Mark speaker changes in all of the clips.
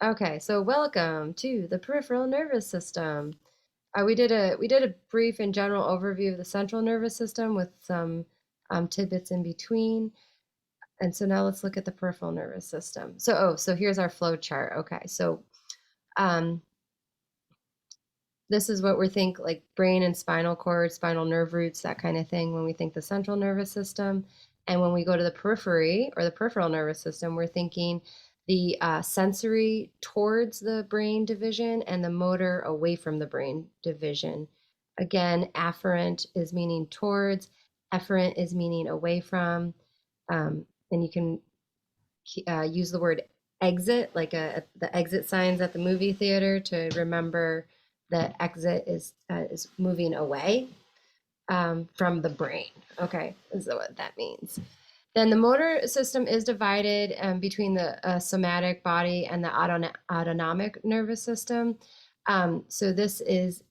Speaker 1: Okay, so welcome to the peripheral nervous system. We did a brief and general overview of the central nervous system with some tidbits in between. And so now let's look at the peripheral nervous system. So here's our flow chart. Okay, so um, this is what we think like brain and spinal cord, spinal nerve roots, that kind of thing when we think the central nervous system. And when we go to the periphery or the peripheral nervous system, we're thinking the sensory towards the brain division and the motor away from the brain division. Again, afferent is meaning towards, efferent is meaning away from. And you can use the word exit, like the exit signs at the movie theater, to remember that exit is moving away from the brain. Okay, is what that means. Then the motor system is divided between the somatic body and the autonomic nervous system. So this is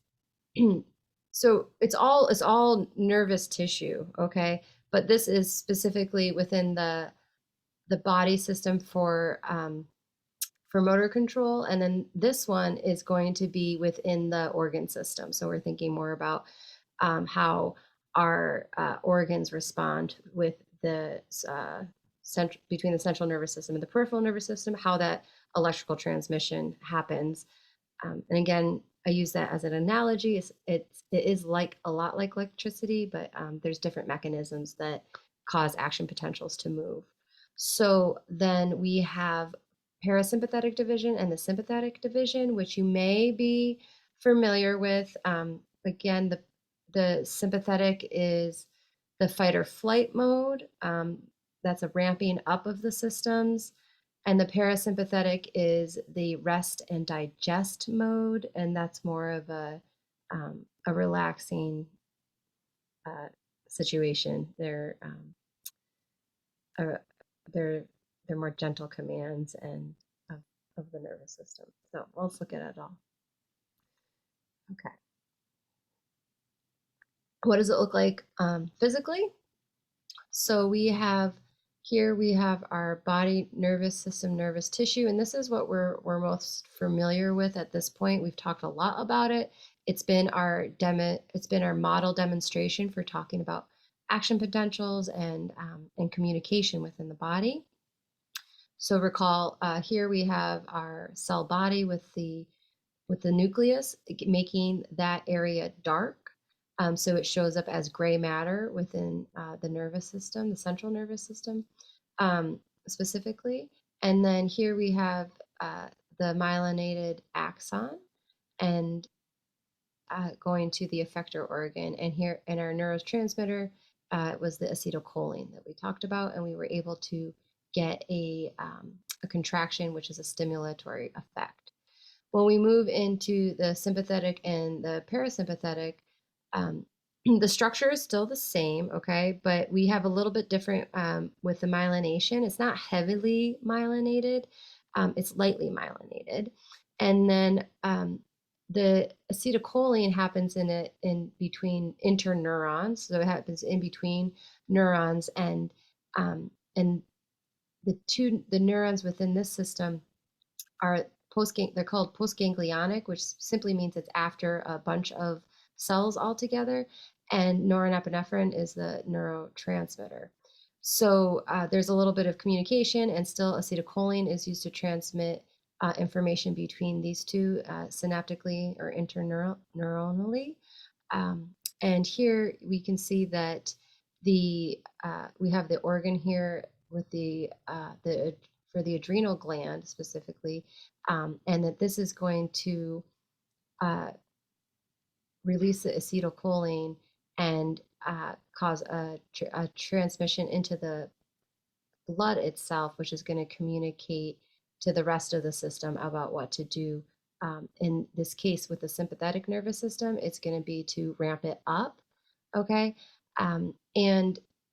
Speaker 1: so it's all nervous tissue. Okay, but this is specifically within the body system for motor control. And then this one is going to be within the organ system. So we're thinking more about how our organs respond with the between the central nervous system and the peripheral nervous system, how that electrical transmission happens. And again, I use that as an analogy. It is like a lot like electricity, but there's different mechanisms that cause action potentials to move. So then we have parasympathetic division and the sympathetic division, which you may be familiar with. Again, the sympathetic is the fight or flight mode. That's a ramping up of the systems. And the parasympathetic is the rest and digest mode, and that's more of a relaxing uh, situation. Uh, they're they're more gentle commands and of, of the nervous system. So let's look at it all. Okay, what does it look like physically? So we have our body, nervous system, nervous tissue, and this is what we're most familiar with at this point. We've talked a lot about it. It's been our model demonstration for talking about action potentials and communication within the body. So recall here we have our cell body with the nucleus, making that area dark. So it shows up as gray matter within the nervous system, the central nervous system specifically. And then here we have the myelinated axon and going to the effector organ. And here in our neurotransmitter was the acetylcholine that we talked about, and we were able to get a contraction, which is a stimulatory effect. When we move into the sympathetic and the parasympathetic, um, the structure is still the same, okay, but we have a little bit different with the myelination. It's not heavily myelinated, it's lightly myelinated. And then the acetylcholine happens in between interneurons, so it happens in between neurons, and the neurons within this system are they're called postganglionic, which simply means it's after a bunch of cells all together, and norepinephrine is the neurotransmitter. So there's a little bit of communication, and still acetylcholine is used to transmit information between these two synaptically or interneuronally. Um, and here we can see that we have the organ here with the for the adrenal gland specifically, and that this is going to uh, release the acetylcholine and cause a transmission into the blood itself, which is going to communicate to the rest of the system about what to do. In this case, with the sympathetic nervous system, it's going to be to ramp it up, okay? And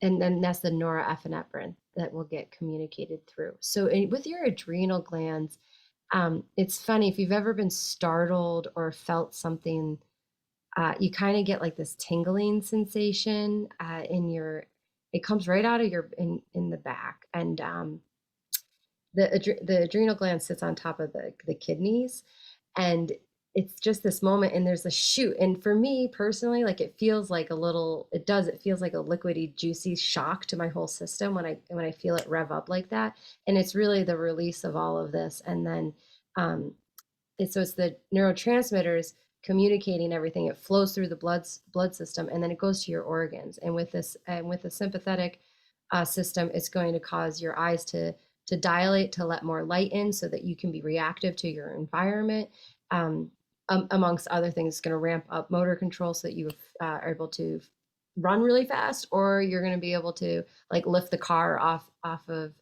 Speaker 1: then that's the norepinephrine that will get communicated through. So with your adrenal glands, it's funny if you've ever been startled or felt something, you kind of get like this tingling sensation in your. It comes right out of your in the back, and the adrenal gland sits on top of the kidneys, and it's just this moment, and there's a shoot, and for me personally, like, it feels like a little, it feels like a liquidy juicy shock to my whole system when I feel it rev up like that. And it's really the release of all of this. And then um it's the neurotransmitters communicating everything. It flows through the blood system, and then it goes to your organs. And with this, and with the sympathetic system, it's going to cause your eyes to dilate, to let more light in, so that you can be reactive to your environment. Um, Amongst other things, it's going to ramp up motor control so that you are able to run really fast, or you're going to be able to like lift the car off of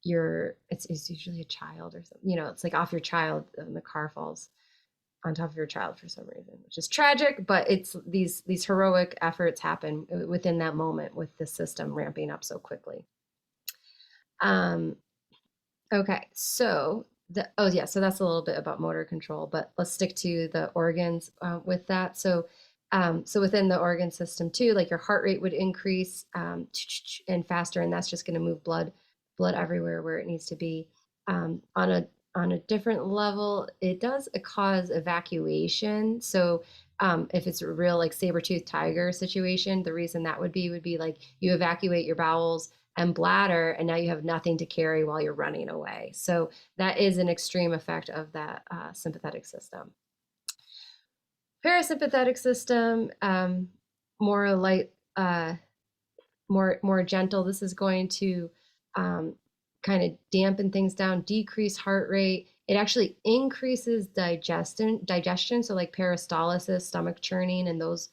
Speaker 1: your, it's usually a child or something, it's like off your child, and the car falls on top of your child for some reason, which is tragic. But it's these heroic efforts happen within that moment with the system ramping up so quickly. um okay, so oh yeah, so that's a little bit about motor control, but let's stick to the organs with that. So within the organ system too, like your heart rate would increase and faster, and that's just going to move blood everywhere where it needs to be. On a different level, it does cause evacuation. So if it's a real like saber-toothed tiger situation, the reason that would be like you evacuate your bowels and bladder, and now you have nothing to carry while you're running away. So that is an extreme effect of that sympathetic system. Parasympathetic system, more light, more gentle. This is going to kind of dampen things down, decrease heart rate. It actually increases digestion. So like peristalsis, stomach churning, and those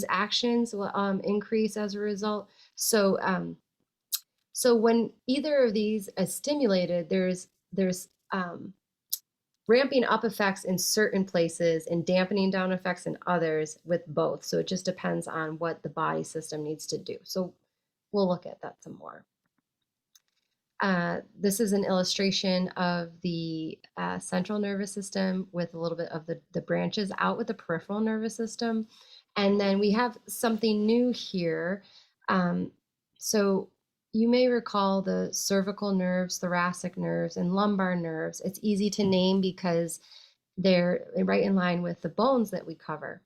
Speaker 1: actions will increase as a result. So when either of these is stimulated, there's ramping up effects in certain places and dampening down effects in others with both. So it just depends on what the body system needs to do. So we'll look at that some more. This is an illustration of the central nervous system with a little bit of the branches out with the peripheral nervous system. And then we have something new here. So you may recall the cervical nerves, thoracic nerves, and lumbar nerves. It's easy to name because they're right in line with the bones that we cover.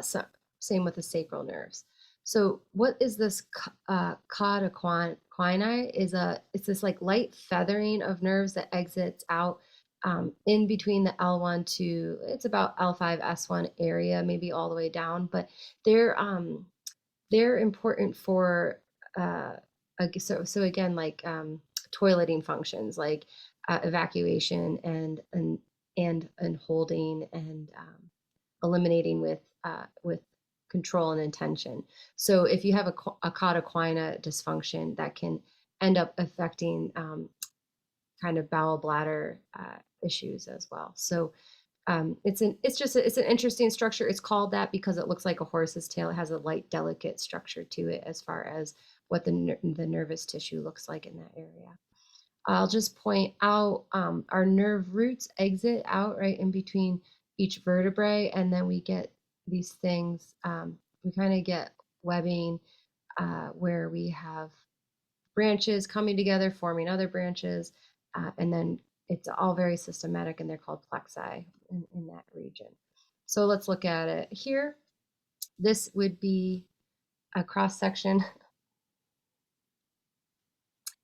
Speaker 1: So same with the sacral nerves. So what is this cauda equina? It's this like light feathering of nerves that exits out in between the L1 to, it's about L5 S1 area, maybe all the way down. But they're important for so again, like toileting functions, like evacuation and holding, and eliminating with control and intention. So if you have a cauda equina dysfunction, that can end up affecting kind of bowel bladder issues as well. So it's an interesting structure. It's called that because it looks like a horse's tail. It has a light, delicate structure to it as far as what the nervous tissue looks like in that area. I'll just point out our nerve roots exit out right in between each vertebrae, and then we get these things. We kind of get webbing where we have branches coming together, forming other branches, and then it's all very systematic, and they're called plexi in that region. So let's look at it here. This would be a cross section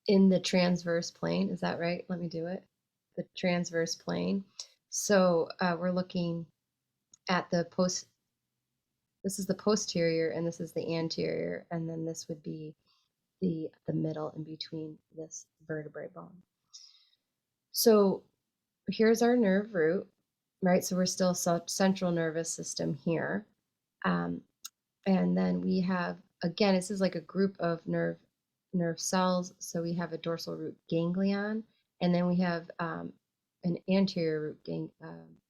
Speaker 1: in the transverse plane. Is that right? Let me do it. The transverse plane. So we're looking at this is the posterior, and this is the anterior, and then this would be the middle in between this vertebrae bone. So here's our nerve root, right? So we're still central nervous system here. And then we have, again, this is like a group of nerve cells. So we have a dorsal root ganglion, and then we have an anterior root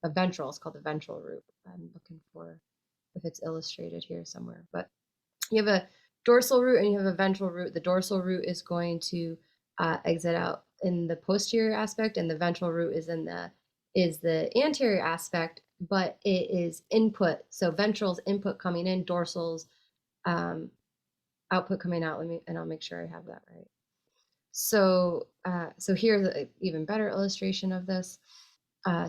Speaker 1: a ventral. It's called the ventral root. I'm looking for if it's illustrated here somewhere. But you have a dorsal root and you have a ventral root. The dorsal root is going to exit out in the posterior aspect, and the ventral root is the anterior aspect, but it is input. So ventral's input coming in, dorsal's output coming out. And I'll make sure I have that right. So here's an even better illustration of this.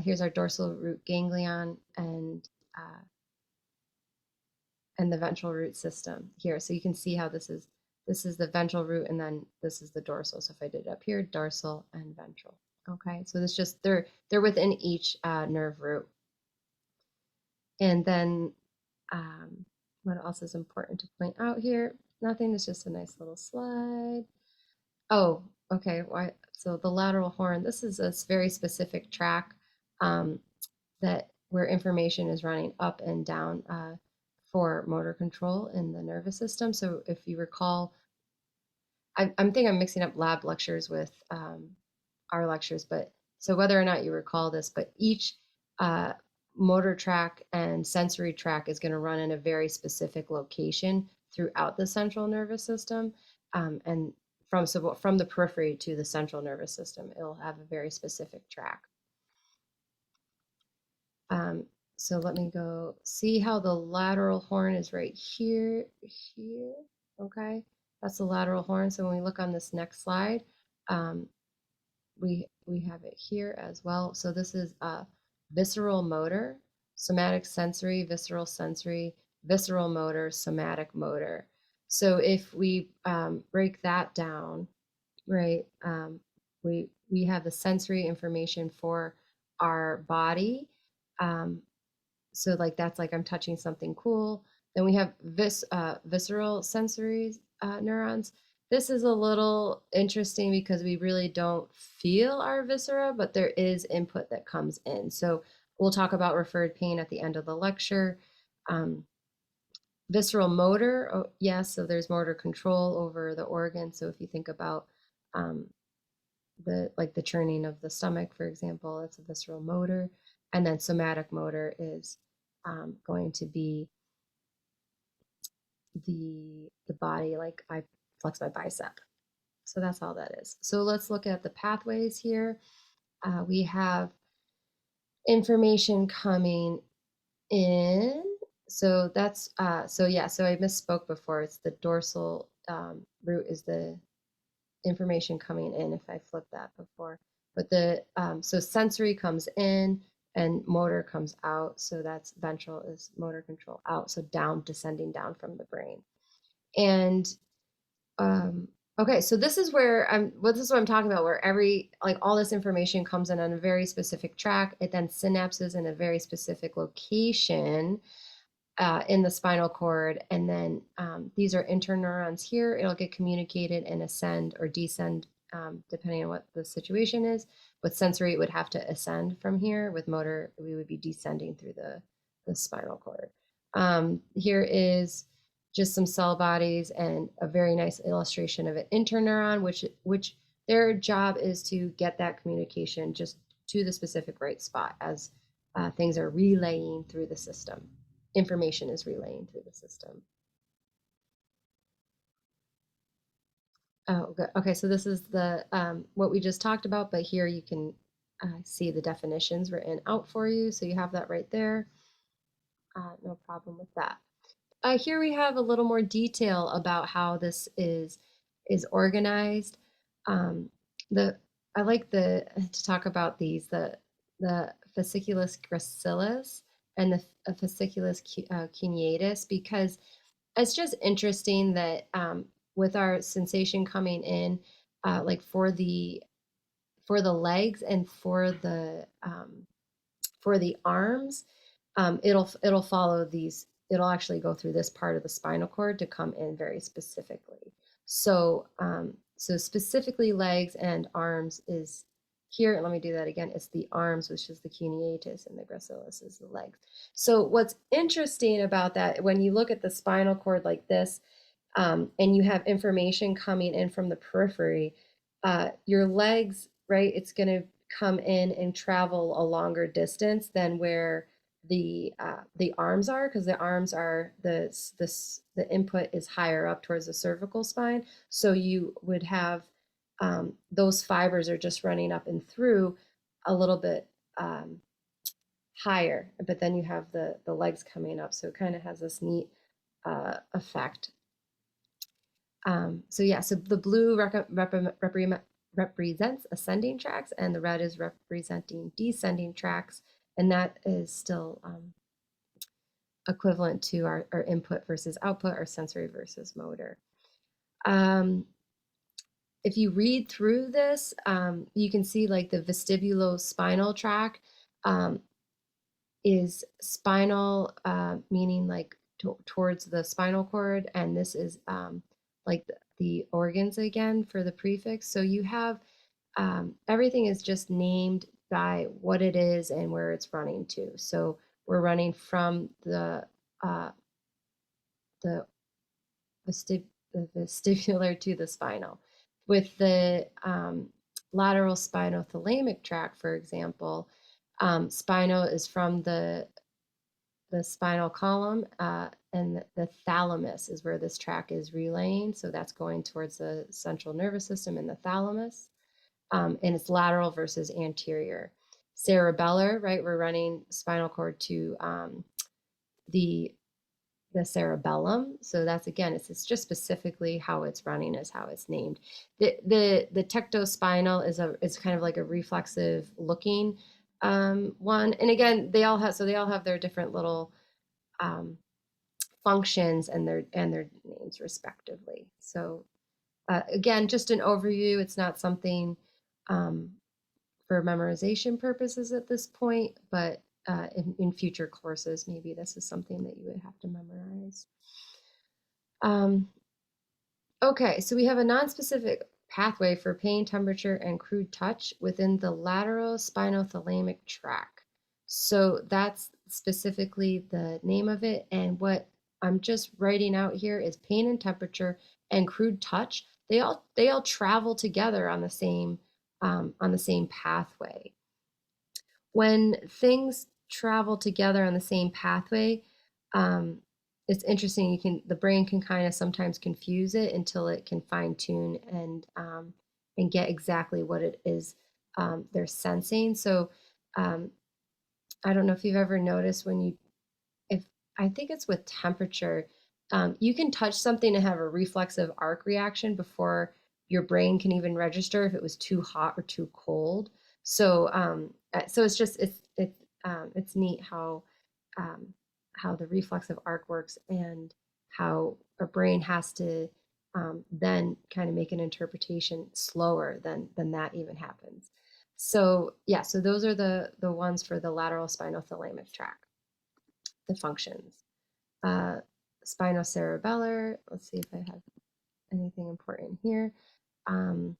Speaker 1: Here's our dorsal root ganglion and the ventral root system here. So you can see how this is the ventral root, and then this is the dorsal. So if I did it up here, dorsal and ventral. Okay, so this just they're within each nerve root. And then what else is important to point out here? Nothing. It's just a nice little slide. Oh, okay. Why? So the lateral horn. This is a very specific track um, that where information is running up and down for motor control in the nervous system. So if you recall, I'm thinking I'm mixing up lab lectures with our lectures, but so whether or not you recall this, but each uh, motor track and sensory track is going to run in a very specific location throughout the central nervous system, and from the periphery to the central nervous system, it'll have a very specific track. So let me go see how the lateral horn is right here, okay? That's the lateral horn. So when we look on this next slide, we have it here as well. So this is visceral motor, somatic sensory, visceral sensory, visceral motor, somatic motor. So if we break that down, right, we have the sensory information for our body. So like that's like I'm touching something cool. Then we have visceral sensory neurons. This is a little interesting because we really don't feel our viscera, but there is input that comes in. So we'll talk about referred pain at the end of the lecture. Visceral motor, oh, yes, so there's motor control over the organ. So if you think about the churning of the stomach, for example, it's a visceral motor. And then somatic motor is going to be the body, like I flex my bicep. So that's all that is. So let's look at the pathways here. We have information coming in. So that's so yeah. So I misspoke before. It's the dorsal root is the information coming in. If I flipped that before, but the so sensory comes in and motor comes out. So that's ventral is motor control out. So down, descending down from the brain. And okay, so this is where this is what I'm talking about, where all this information comes in on a very specific track. It then synapses in a very specific location in the spinal cord. And then these are interneurons here. It'll get communicated and ascend or descend, depending on what the situation is. With sensory, it would have to ascend from here. With motor, we would be descending through the spinal cord. Here is just some cell bodies and a very nice illustration of an interneuron, which their job is to get that communication just to the specific right spot as things are relaying through the system. Information is relaying through the system. Oh, good. Okay, so this is the what we just talked about, but here you can see the definitions written out for you. So you have that right there. No problem with that. Here we have a little more detail about how this is organized. Um, the I like to talk about these the fasciculus gracilis and the fasciculus cuneatus, because it's just interesting that with our sensation coming in, like for the legs and for the arms, it'll follow these. It'll actually go through this part of the spinal cord to come in very specifically. So so specifically legs and arms is here. Let me do that again. It's the arms, which is the cuneatus, and the gracilis is the legs. So what's interesting about that, when you look at the spinal cord like this, and you have information coming in from the periphery, your legs, right? It's going to come in and travel a longer distance than where the arms are, because the arms are the input is higher up towards the cervical spine. So you would have those fibers are just running up and through a little bit higher, but then you have the legs coming up. So it kind of has this neat effect. So yeah, so the blue represents ascending tracks, and the red is representing descending tracks, and that is still equivalent to our input versus output, our sensory versus motor. Um, if you read through this, you can see like the vestibulospinal tract um, is spinal, meaning like towards the spinal cord, and this is like the organs again for the prefix. So you have everything is just named by what it is and where it's running to. So we're running from uh, the the vestibular to the spinal. With the lateral spinothalamic tract, for example, spinal is from the spinal column, and the thalamus is where this track is relaying. So that's going towards the central nervous system and the thalamus, and it's lateral versus anterior. Cerebellar, right? We're running spinal cord to the the cerebellum. So that's again, it's just specifically how it's running is how it's named. The tectospinal is kind of like a reflexive looking one. And again, they all have their different little um, functions and their names respectively. So again, just an overview. It's not something um, for memorization purposes at this point, but in future courses, maybe this is something that you would have to memorize. Um, okay, so we have a nonspecific pathway for pain, temperature, and crude touch within the lateral spinothalamic tract. So that's specifically the name of it. And what I'm just writing out here is pain and temperature and crude touch. They all travel together on the same pathway. When things travel together on the same pathway, um, it's interesting. The brain can kind of sometimes confuse it until it can fine tune and get exactly what it is they're sensing. So um, I don't know if you've ever noticed when you if I think it's with temperature, you can touch something and have a reflexive arc reaction before your brain can even register if it was too hot or too cold. So it's just it's neat um, how the reflexive arc works and how our brain has to then kind of make an interpretation slower than that even happens. So yeah, so those are the ones for the lateral spinothalamic tract, the functions. Uh, Spinocerebellar, let's see if I have anything important here. Um,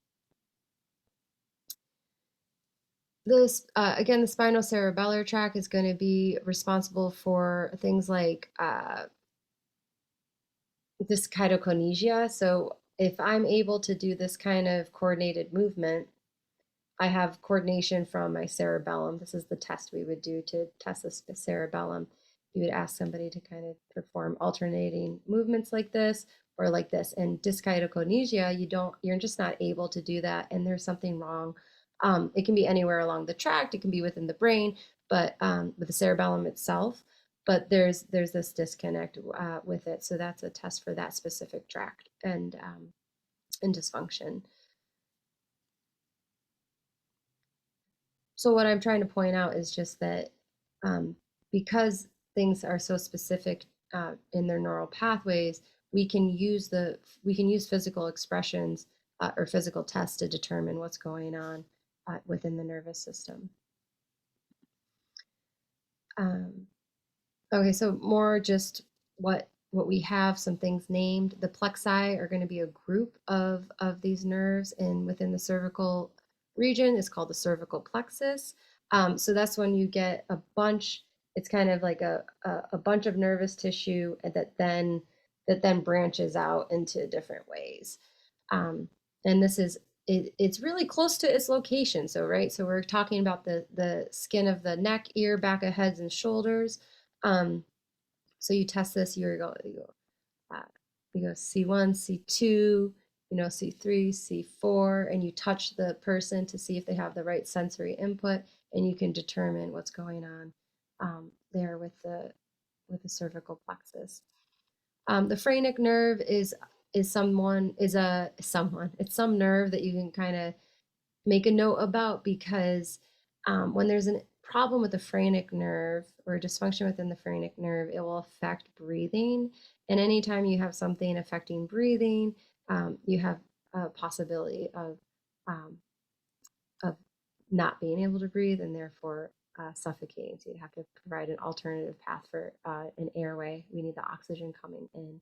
Speaker 1: this again, the spinocerebellar tract is going to be responsible for things like dyskytokinesia. So if I'm able to do this kind of coordinated movement, I have coordination from my cerebellum. This is the test we would do to test the cerebellum. You would ask somebody to kind of perform alternating movements like this or like this. And dyskytokinesia, you're just not able to do that, and there's something wrong. It can be anywhere along the tract. It can be within the brain, but with the cerebellum itself. But there's this disconnect with it, so that's a test for that specific tract and dysfunction. So what I'm trying to point out is just that um, because things are so specific in their neural pathways, we can use physical expressions or physical tests to determine what's going on within the nervous system. Um, okay, so more just what we have, some things named. The plexi are going to be a group of these nerves in within the cervical region. It's called the cervical plexus. So that's when you get a bunch. It's kind of like a bunch of nervous tissue that then branches out into different ways. And this is it's really close to its location. So right, so we're talking about the skin of the neck, ear, back of heads, and shoulders. Um, so you test this, you go C1, C2, C3, C4, and you touch the person to see if they have the right sensory input, and you can determine what's going on there with the cervical plexus. The phrenic nerve is it's some nerve that you can kind of make a note about, because when there's a problem with the phrenic nerve or dysfunction within the phrenic nerve, it will affect breathing. And anytime you have something affecting breathing, you have a possibility um, of not being able to breathe, and therefore suffocating. So you'd have to provide an alternative path for an airway. We need the oxygen coming in.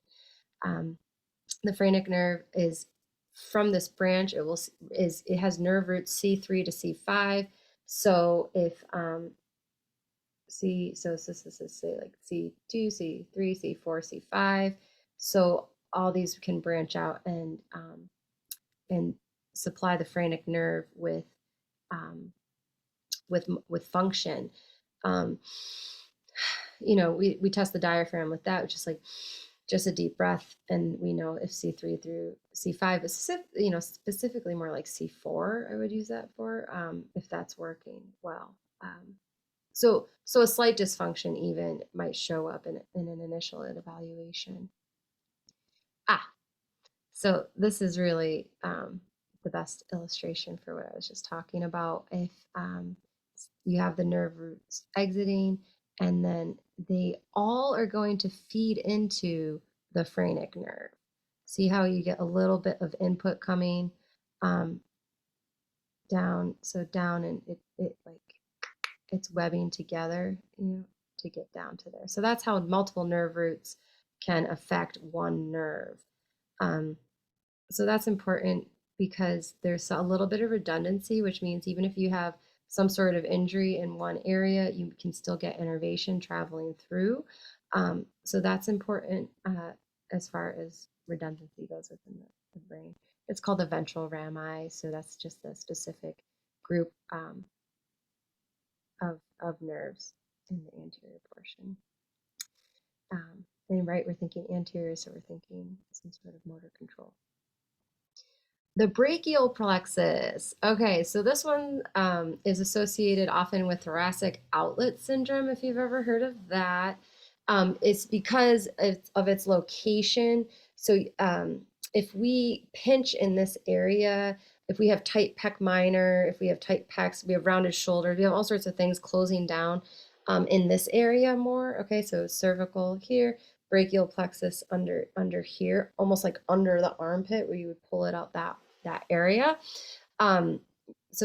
Speaker 1: Um, the phrenic nerve is from this branch. It has nerve roots C3 to C5. So if this is say like C2, C3, C4, C5. So all these can branch out and supply the phrenic nerve um, with function. Um, we test the diaphragm with that, which is like just a deep breath, and we know if C3 through C5 is specifically more like C4. I would use that for if that's working well. So a slight dysfunction even might show up in an initial evaluation. So this is really the best illustration for what I was just talking about. If you have the nerve roots exiting, and then they all are going to feed into the phrenic nerve. See how you get a little bit of input coming um, down, and it like it's webbing together, to get down to there. So that's how multiple nerve roots can affect one nerve. So that's important because there's a little bit of redundancy, which means even if you have some sort of injury in one area, you can still get innervation traveling through. So that's important as far as redundancy goes within the brain. It's called the ventral rami, so that's just a specific group of nerves in the anterior portion. And right, we're thinking anterior, so we're thinking some sort of motor control. The brachial plexus. Okay, so this one is associated often with thoracic outlet syndrome, if you've ever heard of that. It's because of its location. So if we pinch in this area, if we have tight pec minor, if we have tight pecs, we have rounded shoulders, we have all sorts of things closing down in this area more. Okay, so cervical here, brachial plexus under here, almost like under the armpit where you would pull it out that area. So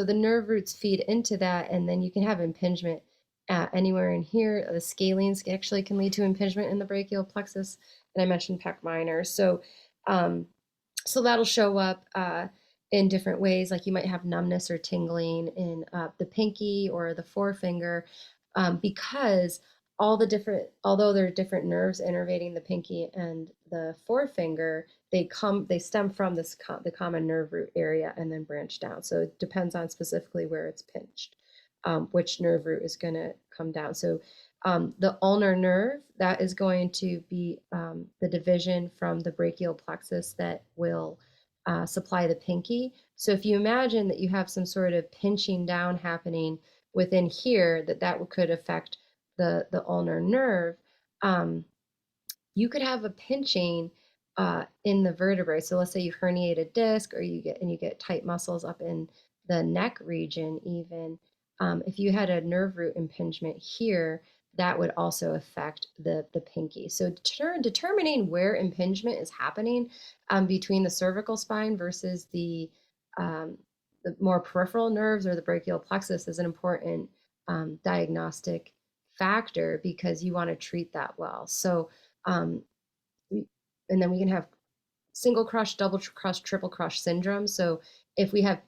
Speaker 1: the nerve roots feed into that, and then you can have impingement anywhere in here. The scalenes actually can lead to impingement in the brachial plexus, and I mentioned pec minor. So that'll show up in different ways. Like you might have numbness or tingling in the pinky or the forefinger, because although there are different nerves innervating the pinky and the forefinger, they stem from the common nerve root area and then branch down. So it depends on specifically where it's pinched, which nerve root is going to come down. So the ulnar nerve, that is going to be the division from the brachial plexus that will supply the pinky. So if you imagine that you have some sort of pinching down happening within here, that could affect the ulnar nerve, you could have a pinching in the vertebrae. So let's say you herniate a disc, or you get tight muscles up in the neck region even. If you had a nerve root impingement here, that would also affect the pinky. So determining where impingement is happening between the cervical spine versus the more peripheral nerves or the brachial plexus is an important diagnostic factor, because you want to treat that well. So and then we can have single crush, double crush, triple crush syndrome. So if we have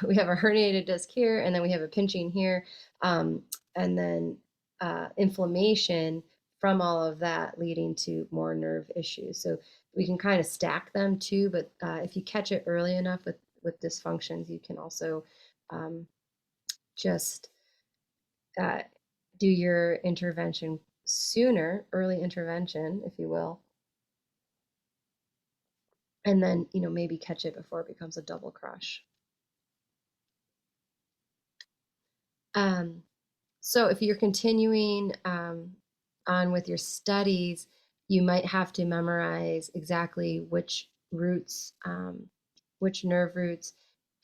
Speaker 1: we have a herniated disc here, and then we have a pinching here, and then inflammation from all of that leading to more nerve issues. So we can kind of stack them too, but if you catch it early enough with dysfunctions, you can also just do your intervention sooner, early intervention, if you will, and then maybe catch it before it becomes a double crush. So if you're continuing on with your studies, you might have to memorize exactly which roots, which nerve roots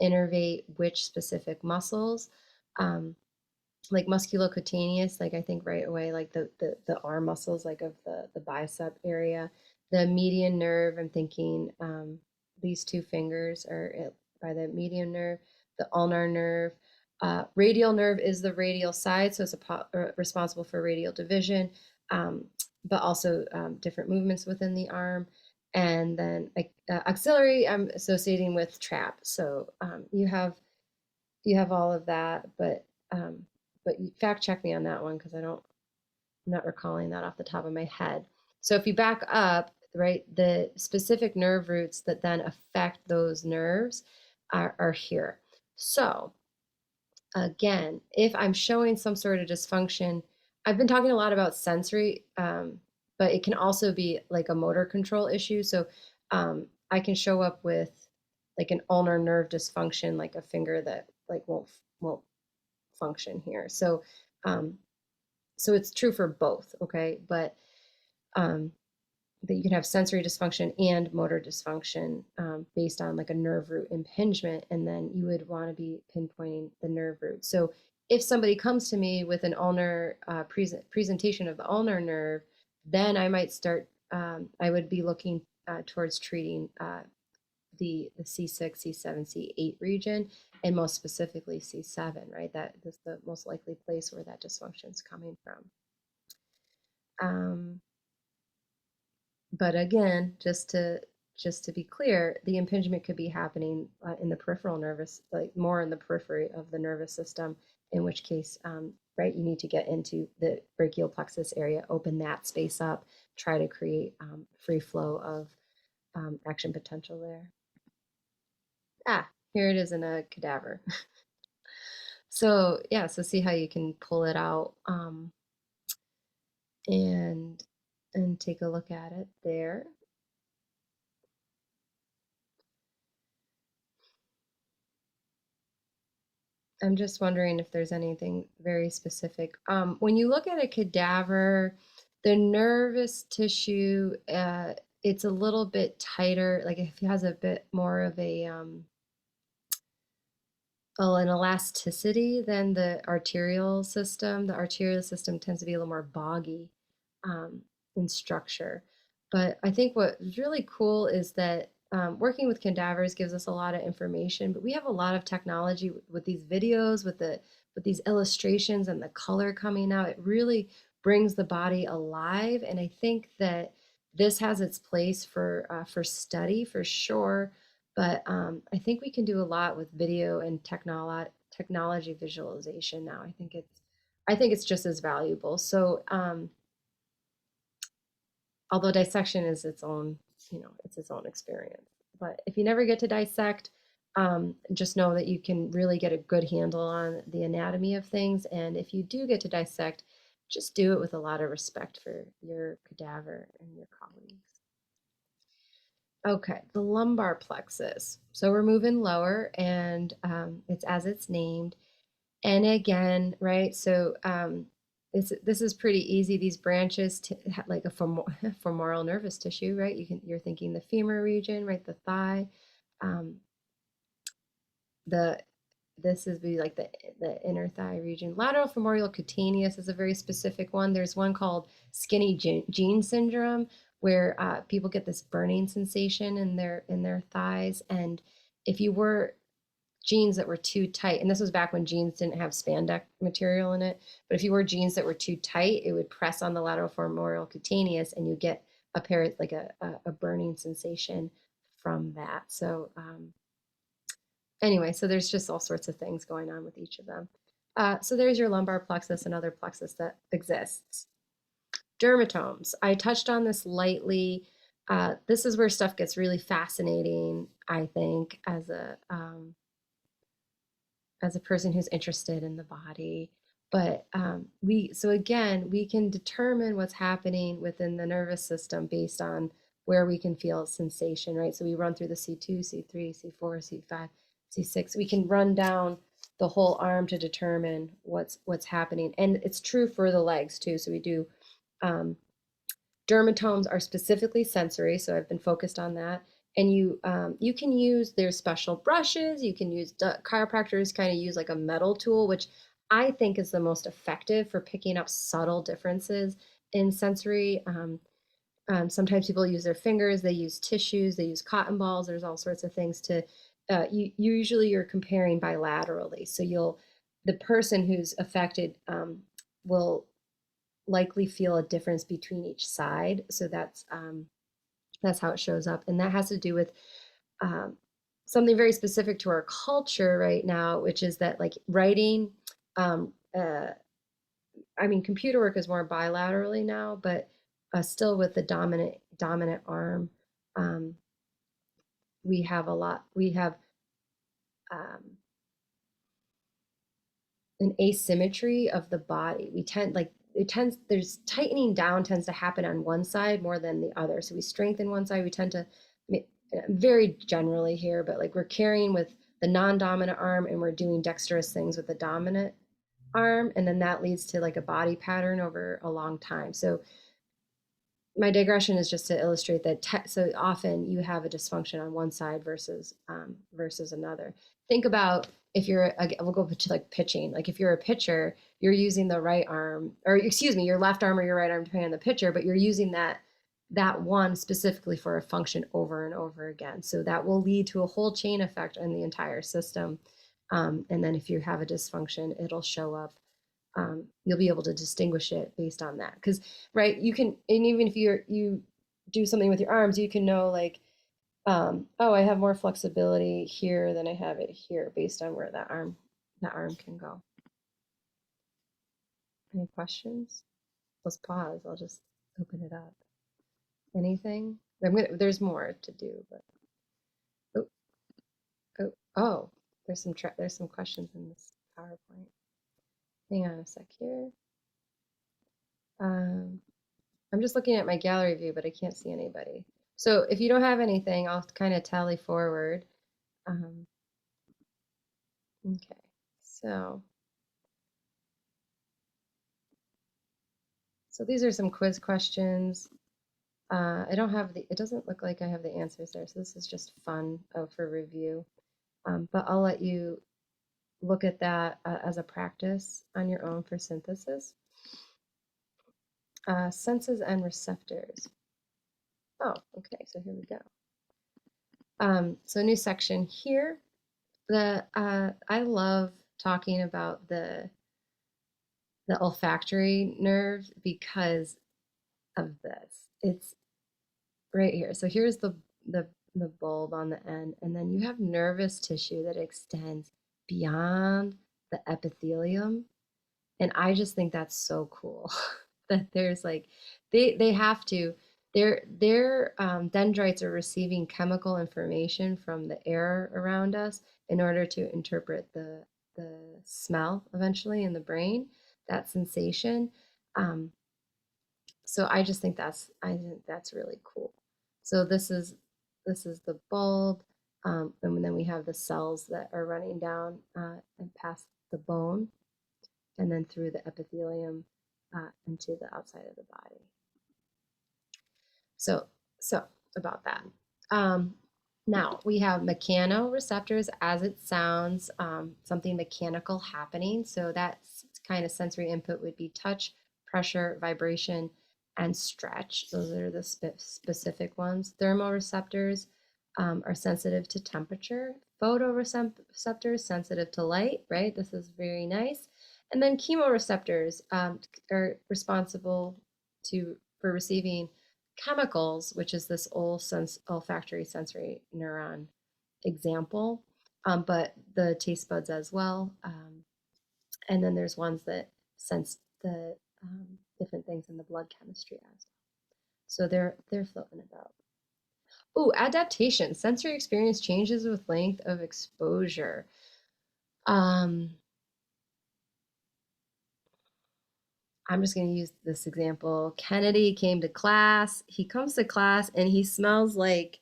Speaker 1: innervate which specific muscles. Like musculocutaneous, like I think right away, like the arm muscles, like of the bicep area. The median nerve, I'm thinking these two fingers are by the median nerve, the ulnar nerve. Radial nerve is the radial side, so it's responsible for radial division, but also different movements within the arm. And then axillary, I'm associating with trap. So you have all of that, but you fact check me on that one because I'm not recalling that off the top of my head. So if you back up, right, the specific nerve roots that then affect those nerves are here. So again, if I'm showing some sort of dysfunction, I've been talking a lot about sensory, but it can also be like a motor control issue. So I can show up with like an ulnar nerve dysfunction, like a finger that like won't function here. Um, so it's true for both, okay? But that you can have sensory dysfunction and motor dysfunction based on like a nerve root impingement, and then you would want to be pinpointing the nerve root. So if somebody comes to me with an ulnar presentation of the ulnar nerve, then I might start, I would be looking towards treating the C6, C7, C8 region, and most specifically C7, right? That is the most likely place where that dysfunction is coming from. But again, just to be clear, the impingement could be happening in the peripheral nervous, like more in the periphery of the nervous system, in which case, right, you need to get into the brachial plexus area, open that space up, try to create free flow of action potential there. Here it is in a cadaver. So yeah, so see how you can pull it out and take a look at it there. I'm just wondering if there's anything very specific. When you look at a cadaver, the nervous tissue, it's a little bit tighter, like it has a bit more of an elasticity than the arterial system. The arterial system tends to be a little more boggy in structure. But I think what is really cool is that working with cadavers gives us a lot of information, but we have a lot of technology with these videos, with these illustrations and the color coming out. It really brings the body alive, and I think that this has its place for study for sure. But I think we can do a lot with video and technology visualization now. I think it's just as valuable. So although dissection is its own, it's its own experience. But if you never get to dissect, just know that you can really get a good handle on the anatomy of things. And if you do get to dissect, just do it with a lot of respect for your cadaver and your colleagues. Okay, the lumbar plexus. So we're moving lower, and it's as it's named. And again, right? So this is pretty easy. These branches like a femoral nervous tissue, right? You're thinking the femur region, right? The thigh. The This is be like the inner thigh region. Lateral femoral cutaneous is a very specific one. There's one called skinny jean syndrome, where people get this burning sensation in their thighs, and if you were jeans that were too tight, and this was back when jeans didn't have spandex material in it, but if you wore jeans that were too tight, it would press on the lateral femoral cutaneous, and you get like a burning sensation from that. So anyway, so there's just all sorts of things going on with each of them. So there's your lumbar plexus, another plexus that exists. Dermatomes. I touched on this lightly. This is where stuff gets really fascinating, I think, as a person who's interested in the body. But so again, we can determine what's happening within the nervous system based on where we can feel sensation, right? So we run through the C2, C3, C4, C5, C6. We can run down the whole arm to determine what's happening. And it's true for the legs too. So we do, dermatomes are specifically sensory, so I've been focused on that. And you can use there's special brushes. You can use chiropractors kind of use like a metal tool, which I think is the most effective for picking up subtle differences in sensory. Sometimes people use their fingers, they use tissues, they use cotton balls. There's all sorts of things to. Usually you're comparing bilaterally, so the person who's affected will likely feel a difference between each side. So that's how it shows up, and that has to do with um, something very specific to our culture right now, which is that like writing. Um, uh, I mean, computer work is more bilaterally now, but still with the dominant arm, um, we have a lot. We have um, an asymmetry of the body. We tend like it tends there's tightening down tends to happen on one side more than the other. So we strengthen one side. We tend to very generally here, but like we're carrying with the non-dominant arm and we're doing dexterous things with the dominant arm, and then that leads to like a body pattern over a long time. So my digression is just to illustrate that so often you have a dysfunction on one side versus another. Think about if you're we'll go to like pitching. Like if you're a pitcher, you're using the right arm, or excuse me, your left arm or your right arm depending on the pitcher, but you're using that one specifically for a function over and over again. So that will lead to a whole chain effect in the entire system. And then if you have a dysfunction, it'll show up. You'll be able to distinguish it based on that. Because, right, you can, and even if you do something with your arms, you can know like, oh, I have more flexibility here than I have it here based on where that arm can go. Any questions? Let's pause. I'll just open it up. Anything? There's more to do, but oh, oh, there's some questions in this PowerPoint. Hang on a sec here. Um, I'm just looking at my gallery view, but I can't see anybody. So if you don't have anything, I'll kind of tally forward. Um, okay, so these are some quiz questions. I don't have it doesn't look like I have the answers there, so this is just fun for review. But I'll let you look at that as a practice on your own for synthesis. Senses and receptors. Oh, okay, so here we go. So new section here. I love talking about the olfactory nerve because of this. It's right here. So here's the the bulb on the end, and then you have nervous tissue that extends beyond the epithelium. And I just think that's so cool that there's like they have to their dendrites are receiving chemical information from the air around us in order to interpret the smell eventually in the brain, that sensation. Um, so I think that's really cool. So this is the bulb, and then we have the cells that are running down and past the bone and then through the epithelium into the outside of the body. So about that. Um, Now we have mechanoreceptors, as it sounds, something mechanical happening. So that kind of sensory input would be touch, pressure, vibration, and stretch. Those are the specific ones. Thermoreceptors are sensitive to temperature. Photoreceptors sensitive to light. Right. This is very nice. And then chemoreceptors are responsible for receiving chemicals, which is this olfactory sensory neuron example, but the taste buds as well. And then there's ones that sense the different things in the blood chemistry as well. So they're floating about. Oh, adaptation. Sensory experience changes with length of exposure. Um, I'm just going to use this example. Kennedy came to class. He comes to class and he smells like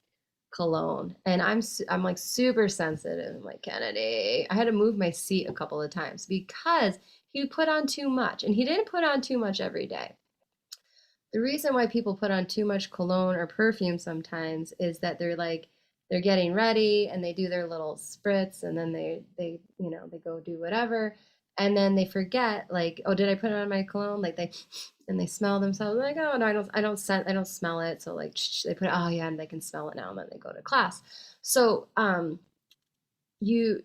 Speaker 1: cologne, and I'm like super sensitive. I'm like, Kennedy, I had to move my seat a couple of times because he put on too much, and he didn't put on too much every day. The reason why people put on too much cologne or perfume sometimes is that they're like they're getting ready and they do their little spritz, and then they they go do whatever, and then they forget, like, oh, did I put on my cologne? Like they and they smell themselves, like, oh no, I don't smell it. So like they put it, oh yeah, and they can smell it now, and then they go to class. So you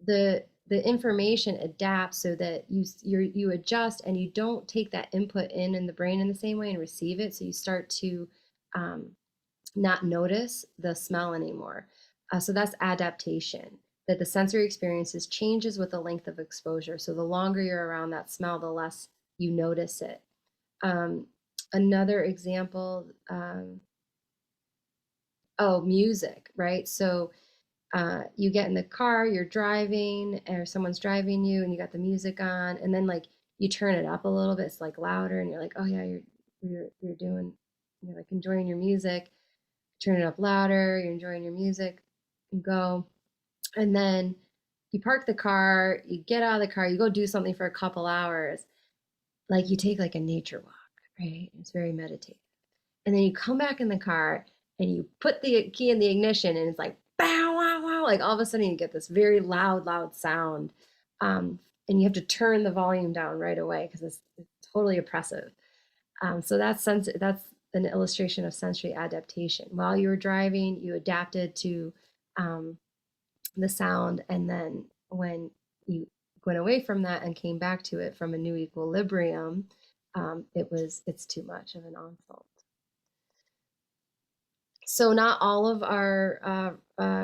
Speaker 1: the information adapts so that you adjust, and you don't take that input in the brain in the same way and receive it, so you start to um, not notice the smell anymore. So that's adaptation, that the sensory experiences changes with the length of exposure. So the longer you're around that smell, the less you notice it. um, Another example, oh, music, right? So you get in the car, you're driving, or someone's driving you, and you got the music on, and then like you turn it up a little bit, it's like louder, and you're like, oh yeah, you're doing, you're like enjoying your music. Turn it up louder, you're enjoying your music, you go, and then you park the car, you get out of the car, you go do something for a couple hours, like you take like a nature walk, right? It's very meditative, and then you come back in the car and you put the key in the ignition, and it's like bow wow wow, like all of a sudden you get this very loud sound, um, and you have to turn the volume down right away because it's totally oppressive. So that's an illustration of sensory adaptation. While you were driving, you adapted to um, the sound, and then when you went away from that and came back to it from a new equilibrium, it's too much of an onslaught. So not all of our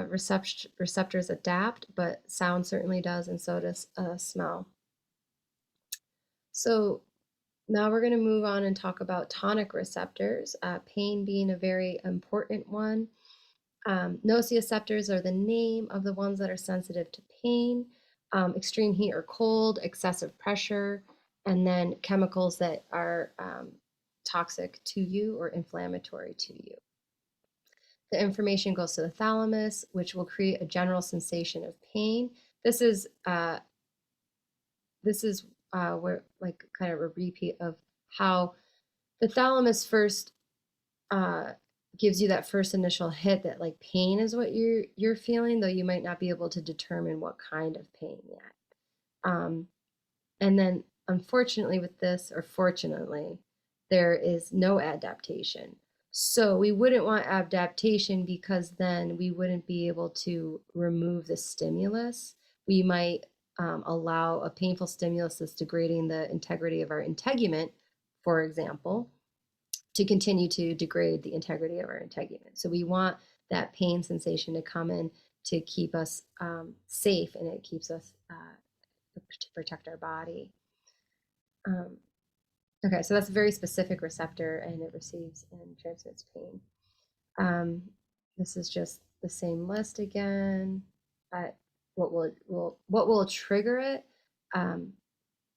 Speaker 1: receptors adapt, but sound certainly does, and so does smell. So now we're going to move on and talk about tonic receptors, pain being a very important one. Nociceptors are the name of the ones that are sensitive to pain, extreme heat or cold, excessive pressure, and then chemicals that are toxic to you or inflammatory to you. The information goes to the thalamus, which will create a general sensation of pain. This is where, like, kind of a repeat of how the thalamus first uh, gives you that first initial hit that like pain is what you're feeling, though you might not be able to determine what kind of pain yet. And then, unfortunately, with this, or fortunately, there is no adaptation. So we wouldn't want adaptation, because then we wouldn't be able to remove the stimulus. We might allow a painful stimulus that's degrading the integrity of our integument, for example, to continue to degrade the integrity of our integument. So we want that pain sensation to come in to keep us safe, and it keeps us to protect our body. Um, okay, so that's a very specific receptor, and it receives and transmits pain. Um, this is just the same list again. What will trigger it? Um,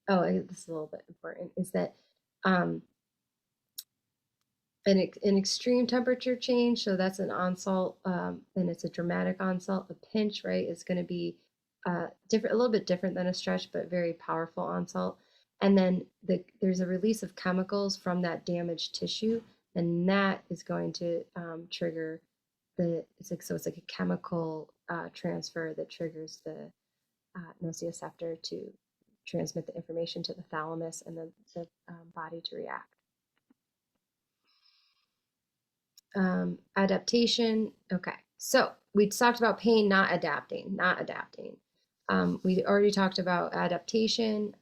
Speaker 1: oh, this is a little bit important. Is that um, an extreme temperature change? So that's an onslaught, and it's a dramatic onslaught. A pinch, right, is going to be different, a little bit different than a stretch, but very powerful onslaught. And then there's a release of chemicals from that damaged tissue, and that is going to trigger so it's like a chemical transfer that triggers the nociceptor to transmit the information to the thalamus, and the body to react. Adaptation. Okay, so we talked about pain not adapting. We already talked about adaptation.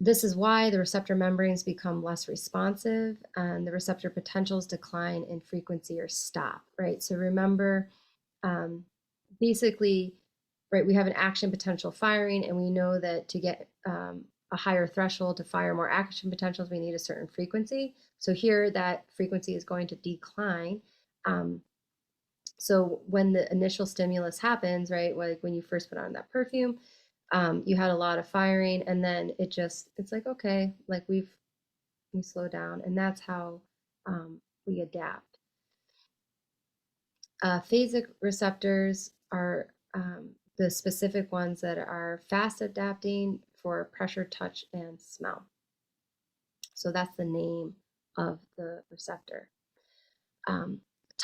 Speaker 1: This is why the receptor membranes become less responsive, and the receptor potentials decline in frequency or stop, right? So remember, basically, right, we have an action potential firing, and we know that to get a higher threshold to fire more action potentials, we need a certain frequency. So here that frequency is going to decline. So when the initial stimulus happens, right, like when you first put on that perfume, you had a lot of firing, and then it's like, okay, like we slow down, and that's how we adapt. Phasic receptors are the specific ones that are fast adapting for pressure, touch, and smell. So that's the name of the receptor.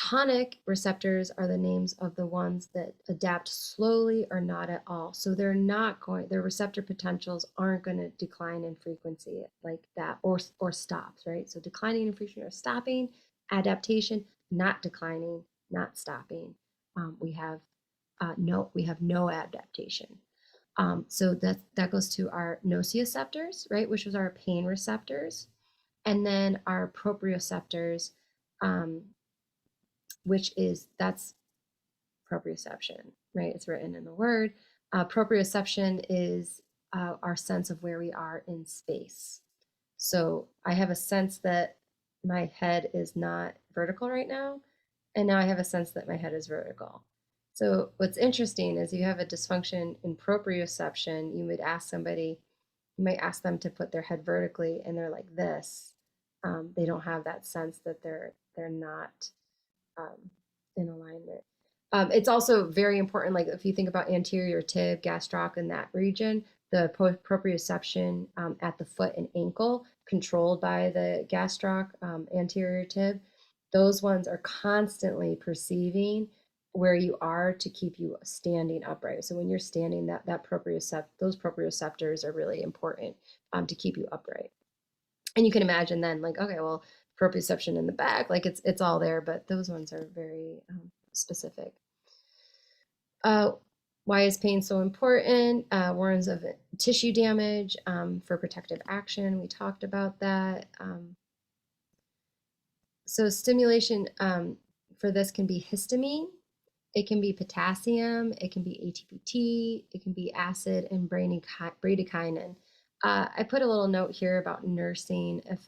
Speaker 1: Tonic receptors are the names of the ones that adapt slowly or not at all. So they're not going, their receptor potentials aren't going to decline in frequency like that, or stops, right? So declining in frequency or stopping, adaptation, not declining, not stopping. We have no adaptation. So that goes to our nociceptors, right, which was our pain receptors, and then our proprioceptors, um, that's proprioception, right? It's written in the word. Proprioception is our sense of where we are in space. So I have a sense that my head is not vertical right now, and now I have a sense that my head is vertical. So what's interesting is you have a dysfunction in proprioception. You might ask them to put their head vertically, and they're like this. They don't have that sense that they're not um, in alignment. It's also very important, like if you think about anterior tib, gastroc in that region, the proprioception at the foot and ankle, controlled by the gastroc, anterior tib, those ones are constantly perceiving where you are to keep you standing upright. So when you're standing, those proprioceptors are really important to keep you upright. And you can imagine then, like, okay, well, proprioception in the back, like it's all there, but those ones are very specific. Why is pain so important? Warnings of tissue damage for protective action. We talked about that. So stimulation for this can be histamine, it can be potassium, it can be ATPT, it can be acid and bradykinin. I put a little note here about nursing. If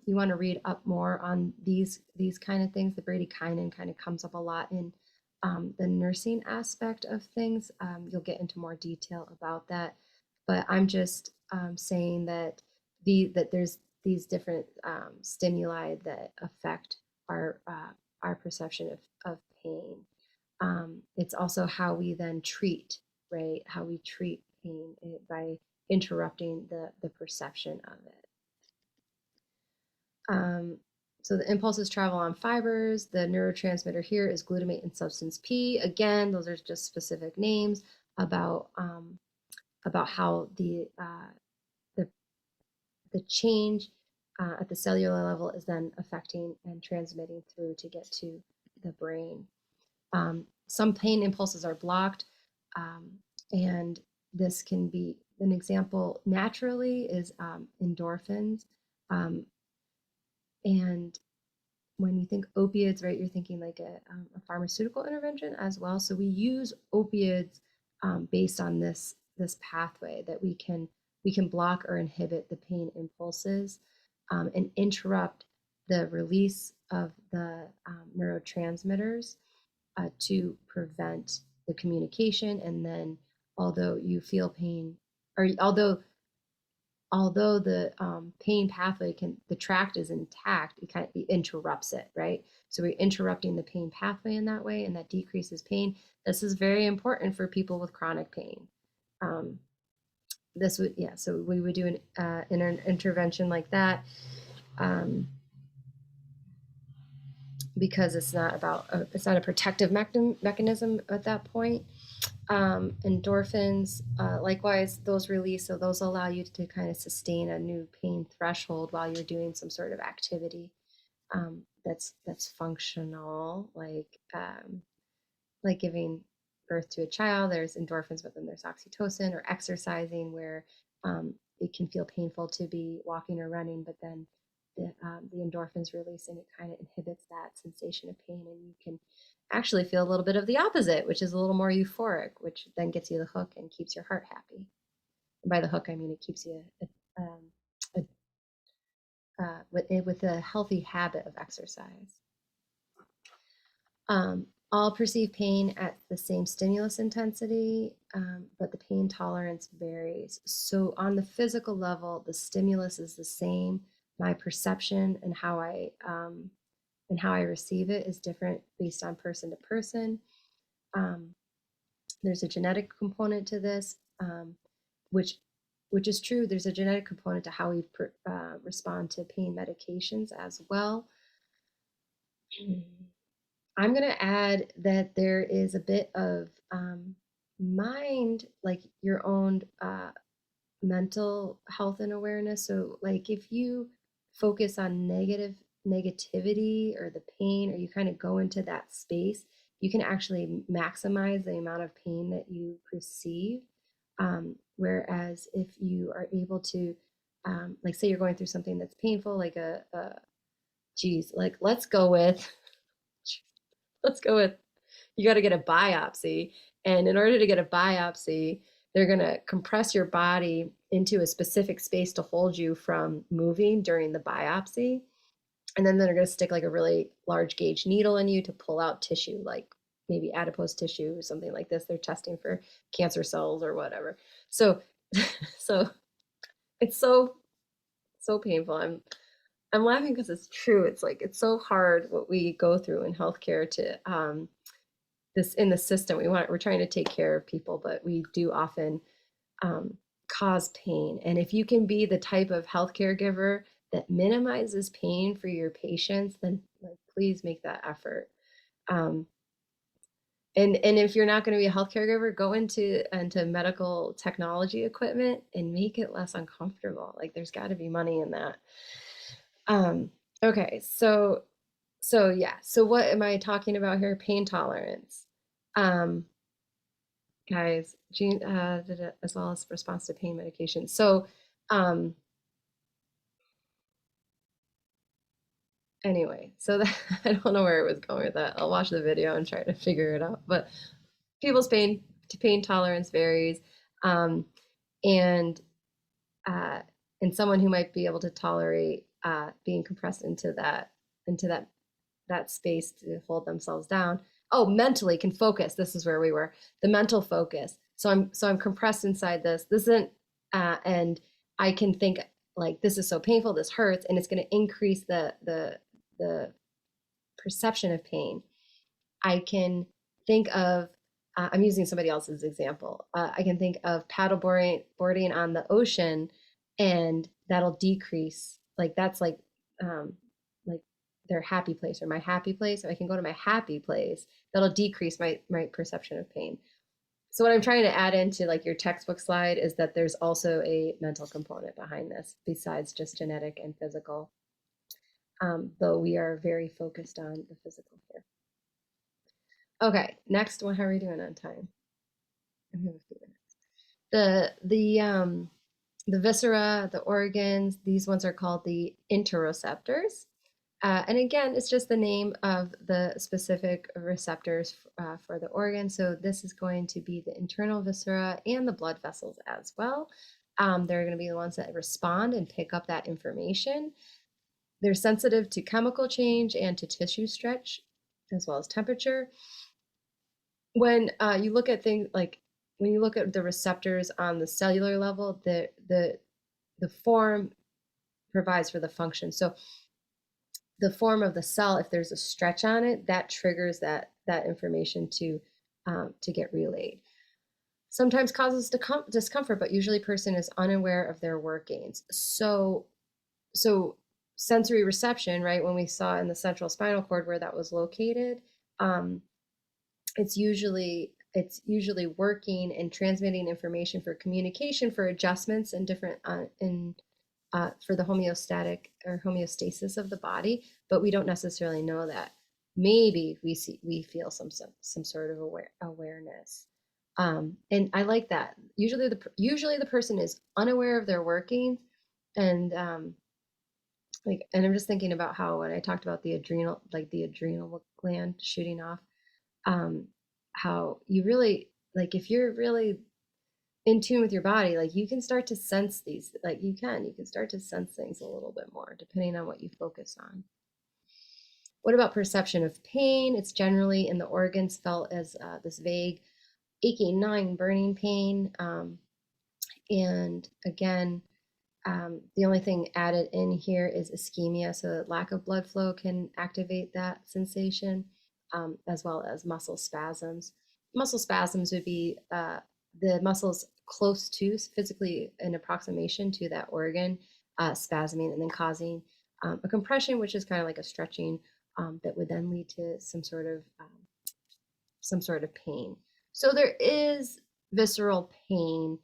Speaker 1: you want to read up more on these kind of things, the bradykinin kind of comes up a lot in the nursing aspect of things. You'll get into more detail about that, but I'm just saying that there's these different stimuli that affect our perception of pain. It's also how we then treat, right? How we treat pain by interrupting the perception of it. So the impulses travel on fibers. The neurotransmitter here is glutamate and substance P. Again, those are just specific names about how the change at the cellular level is then affecting and transmitting through to get to the brain. Some pain impulses are blocked, and this can be an example naturally is endorphins. And when you think opiates, right, you're thinking like a pharmaceutical intervention as well. So we use opiates based on this pathway that we can block or inhibit the pain impulses and interrupt the release of the neurotransmitters to prevent the communication. And then although you feel pain, or although the pain pathway the tract is intact, it interrupts it, right? So we're interrupting the pain pathway in that way, and that decreases pain. This is very important for people with chronic pain. So we would do an intervention like that. Because it's not a protective mechanism at that point. Endorphins, likewise, those release, so those allow you to kind of sustain a new pain threshold while you're doing some sort of activity that's functional, like giving birth to a child. There's endorphins, but then there's oxytocin, or exercising, where it can feel painful to be walking or running, but then the endorphins release and it kind of inhibits that sensation of pain, and you can actually feel a little bit of the opposite, which is a little more euphoric, which then gets you the hook and keeps your heart happy. And by the hook, I mean it keeps you with a healthy habit of exercise. All perceive pain at the same stimulus intensity, but the pain tolerance varies. So on the physical level, the stimulus is the same. My perception and how I receive it is different based on person to person. There's a genetic component to this, which is true. There's a genetic component to how we respond to pain medications as well. I'm going to add that there is a bit of mind, like your own mental health and awareness. So, like, if you focus on negativity or the pain, or you kind of go into that space, you can actually maximize the amount of pain that you perceive. Whereas if you are able to, like, say you're going through something that's painful, like geez, like let's go with you got to get a biopsy. And in order to get a biopsy, they're going to compress your body into a specific space to hold you from moving during the biopsy. And then they're going to stick like a really large gauge needle in you to pull out tissue, like maybe adipose tissue or something like this. They're testing for cancer cells or whatever. So, so it's so painful. I'm laughing because it's true. It's like it's so hard what we go through in healthcare to this in the system. We're trying to take care of people, but we do often um, cause pain. And if you can be the type of healthcare giver that minimizes pain for your patients, then like, please make that effort. Um, and if you're not going to be a healthcare giver, go into medical technology equipment and make it less uncomfortable. Like there's got to be money in that. Okay, so yeah. So what am I talking about here? Pain tolerance. Um, guys, gene did it as well as response to pain medication. So um, anyway, so that, I don't know where it was going with that. I'll watch the video and try to figure it out. But people's pain tolerance varies, um, and uh, and someone who might be able to tolerate being compressed into that space to hold themselves down. Oh, mentally can focus. This is where we were. The mental focus. So I'm compressed inside this. This isn't and I can think like this is so painful, this hurts, and it's going to increase the perception of pain. I can think of I'm using somebody else's example. I can think of boarding on the ocean, and that'll decrease. Like that's like their happy place or my happy place. If I can go to my happy place, that'll decrease my perception of pain. So what I'm trying to add into like your textbook slide is that there's also a mental component behind this besides just genetic and physical. Though we are very focused on the physical here. Okay, next one. How are we doing on time? I have a few minutes. The viscera, the organs. These ones are called the interoceptors. And again, it's just the name of the specific receptors for the organ. So this is going to be the internal viscera and the blood vessels as well. They're going to be the ones that respond and pick up that information. They're sensitive to chemical change and to tissue stretch, as well as temperature. When you look at things like when you look at the receptors on the cellular level, the form provides for the function. So the form of the cell, if there's a stretch on it, that triggers that information to get relayed. Sometimes causes discomfort, but usually a person is unaware of their workings. So sensory reception, right? When we saw in the central spinal cord where that was located, um, it's usually working and transmitting information for communication, for adjustments and different in for the homeostatic or homeostasis of the body, but we don't necessarily know that. Maybe we feel some sort of awareness, and I like that. Usually the person is unaware of their workings, and and I'm just thinking about how when I talked about the adrenal gland shooting off, um, how you really like if you're really in tune with your body, like you can start to sense these, like you can start to sense things a little bit more depending on what you focus on. What about perception of pain? It's generally in the organs felt as this vague, aching, gnawing, burning pain. And again, the only thing added in here is ischemia, so lack of blood flow can activate that sensation, as well as muscle spasms. Muscle spasms would be the muscles close to, physically an approximation to that organ, spasming and then causing a compression, which is kind of like a stretching that would then lead to some sort of pain. So there is visceral pain.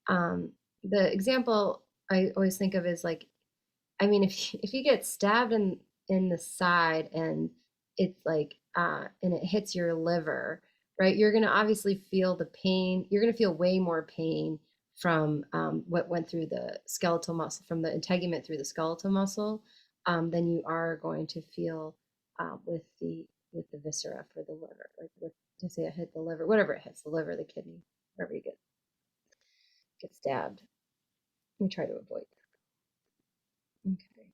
Speaker 1: The example I always think of is like, I mean, if you get stabbed in the side and it's like and it hits your liver, right? You're gonna obviously feel the pain. You're gonna feel way more pain from what went through the skeletal muscle, from the integument through the skeletal muscle, than you are going to feel with the viscera for the liver, like with to say it hit the liver, whatever it hits, the liver, the kidney, wherever you get stabbed. We try to avoid that. Okay.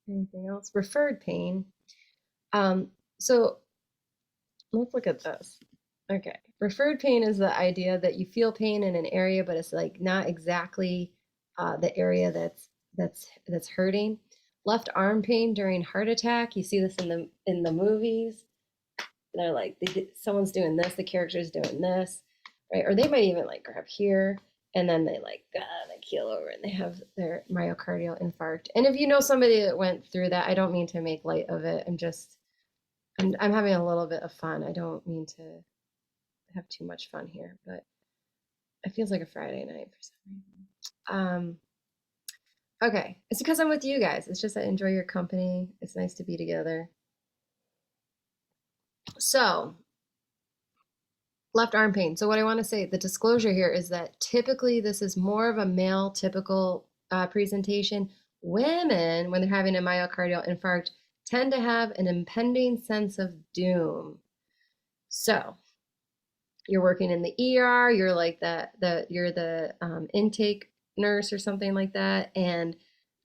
Speaker 1: Anything else? Referred pain. So let's look at this. Okay. Referred pain is the idea that you feel pain in an area, but it's like not exactly the area that's hurting. Left arm pain during heart attack. You see this in the movies. They're like someone's doing this, the character's doing this, right? Or they might even like grab here and then they like they keel over and they have their myocardial infarct. And if you know somebody that went through that, I don't mean to make light of it. I'm having a little bit of fun. I don't mean to have too much fun here, but it feels like a Friday night for some reason. Okay, it's because I'm with you guys. It's just I enjoy your company. It's nice to be together. So left arm pain. So what I want to say, the disclosure here is that typically this is more of a male typical presentation. Women, when they're having a myocardial infarct, tend to have an impending sense of doom. So you're working in the ER, you're like you're the intake nurse or something like that, and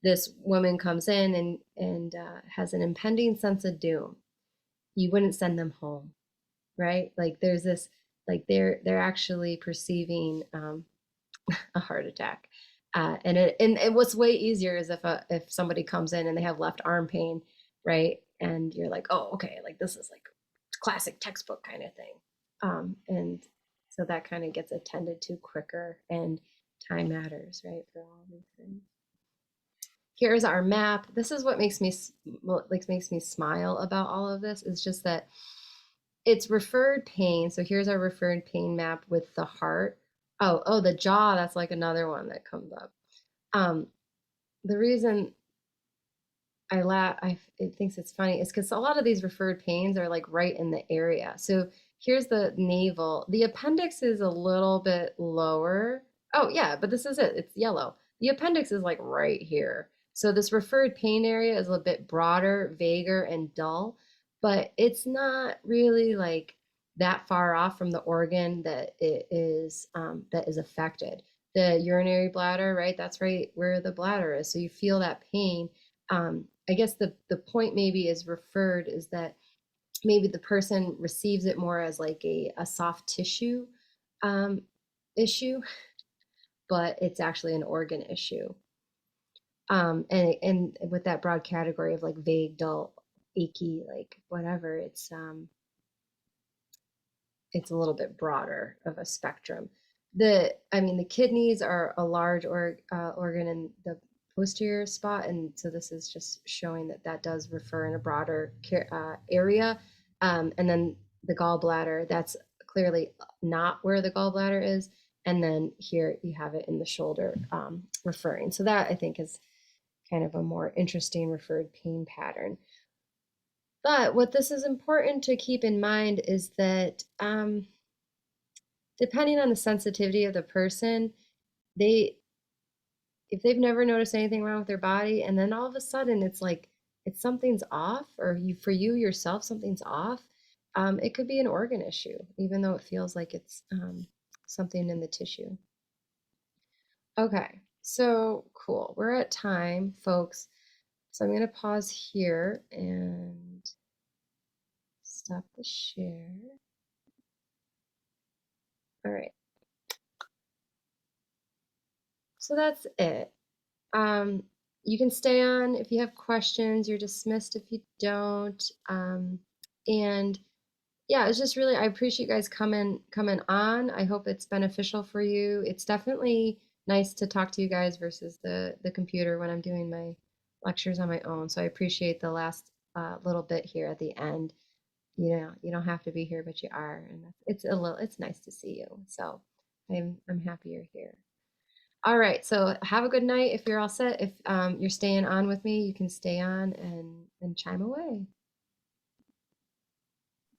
Speaker 1: this woman comes in and has an impending sense of doom. You wouldn't send them home, right? Like there's this, like they're actually perceiving a heart attack, and what's way easier is if somebody comes in and they have left arm pain, right? And you're like, oh, okay, like this is like classic textbook kind of thing, and so that kind of gets attended to quicker, and time matters, right, for all these things. Here's our map. This is what makes me smile about all of this, is just that it's referred pain. So here's our referred pain map with the heart. Oh, the jaw, that's like another one that comes up. The reason I laugh, it thinks it's funny, is because a lot of these referred pains are like right in the area. So here's the navel. The appendix is a little bit lower. Oh yeah, but this is it. It's yellow. The appendix is like right here. So this referred pain area is a bit broader, vaguer, and dull, but it's not really like that far off from the organ that it is that is affected. The urinary bladder, right? That's right where the bladder is. So you feel that pain. I guess the point maybe is referred is that maybe the person receives it more as like a soft tissue um, issue, but it's actually an organ issue. And with that broad category of like vague, dull, achy, like whatever, it's a little bit broader of a spectrum. The kidneys are a large organ in the posterior spot, and so this is just showing that that does refer in a broader area. And then the gallbladder, that's clearly not where the gallbladder is. And then here you have it in the shoulder referring. So that I think is kind of a more interesting referred pain pattern. But what this is important to keep in mind is that depending on the sensitivity of the person, they if they've never noticed anything wrong with their body, and then all of a sudden it's like it's something's off, or for you yourself something's off, it could be an organ issue, even though it feels like it's something in the tissue. Okay, so cool. We're at time, folks. So I'm going to pause here and stop the share. All right. So that's it. You can stay on if you have questions. You're dismissed if you don't. And yeah, it's just really, I appreciate you guys coming on. I hope it's beneficial for you. It's definitely nice to talk to you guys versus the computer when I'm doing my lectures on my own. So I appreciate the last little bit here at the end. You don't have to be here, but you are, and it's nice to see you. So I'm happy you're here. All right, so have a good night. If you're all set, if you're staying on with me, you can stay on and chime away.